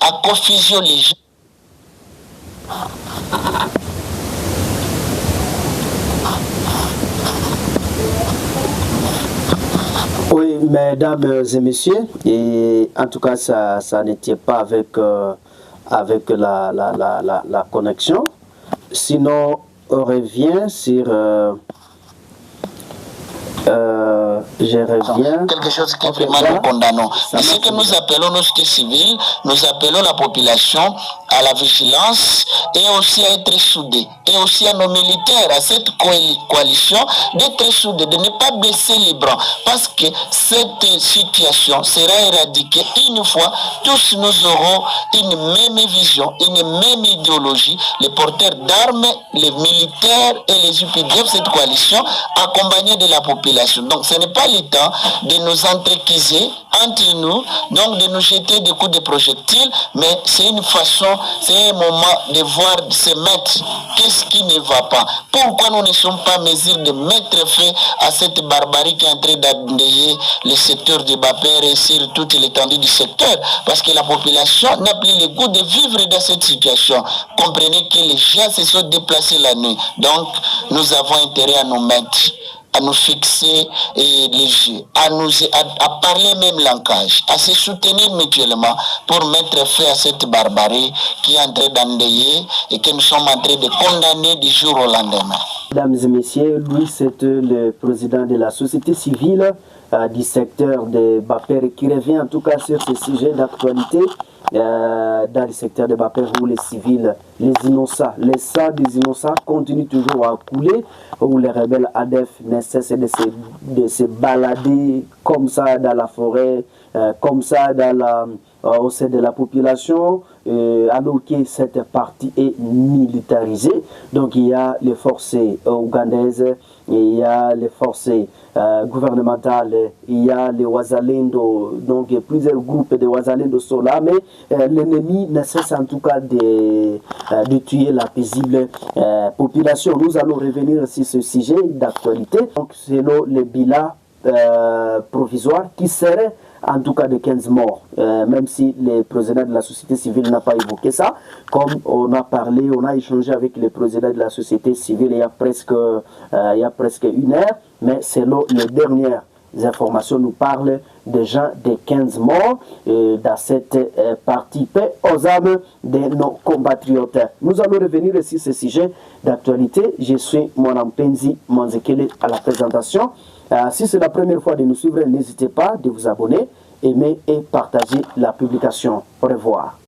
à confusion les gens. Oui, mesdames et messieurs, et en tout cas, ça n'était pas avec, avec la connexion. Sinon, on revient sur... je reviens. Quelque chose qui vraiment nous condamnons. Mais ce que nous appelons nos sociétés civiles, nous appelons la population à la vigilance et aussi à être soudés. Et aussi à nos militaires, à cette coalition, d'être soudés, de ne pas baisser les bras. Parce que cette situation sera éradiquée une fois tous nous aurons une même vision, une même idéologie. Les porteurs d'armes, les militaires et les UPDF, cette coalition, accompagnés de la population. Donc ce n'est pas le temps de nous entrequiser entre nous, donc de nous jeter des coups de projectiles, mais c'est une façon, c'est un moment de voir, de se mettre, qu'est-ce qui ne va pas. Pourquoi nous ne sommes pas en mesure de mettre fin à cette barbarie qui est en train d'endayer le secteur de Bapere et sur toute l'étendue du secteur, parce que la population n'a plus le goût de vivre dans cette situation. Comprenez que les gens se sont déplacés la nuit, donc nous avons intérêt à nous mettre, à nous fixer les yeux, à parler même langage, à se soutenir mutuellement pour mettre fin à cette barbarie qui est en train d'endayer et que nous sommes en train de condamner du jour au lendemain. Mesdames et messieurs, lui c'est le président de la société civile du secteur de Bapere qui revient en tout cas sur ce sujet d'actualité dans le secteur de Bapere où les civils, les innocents, les sangs des innocents continuent toujours à couler, où les rebelles ADF ne cessent de se balader comme ça dans la forêt, comme ça au sein de la population, alors que cette partie est militarisée. Donc il y a les forces ougandaises, il y a les forces gouvernementales, il y a les Wazalendo, donc plusieurs groupes de Wazalendo sont là, mais l'ennemi ne cesse en tout cas de tuer la paisible population. Nous allons revenir sur ce sujet d'actualité. Donc selon le bilan provisoire qui serait en tout cas de 15 morts, même si le président de la société civile n'a pas évoqué ça, comme on a parlé, on a échangé avec le président de la société civile il y a presque une heure, mais selon les dernières informations, nous parlent de gens de 15 morts dans cette partie paix aux âmes de nos compatriotes. Nous allons revenir sur ce sujet d'actualité. Je suis Mwanampenzi Manzekele à la présentation. Si c'est la première fois de nous suivre, n'hésitez pas de vous abonner, aimer et partager la publication. Au revoir.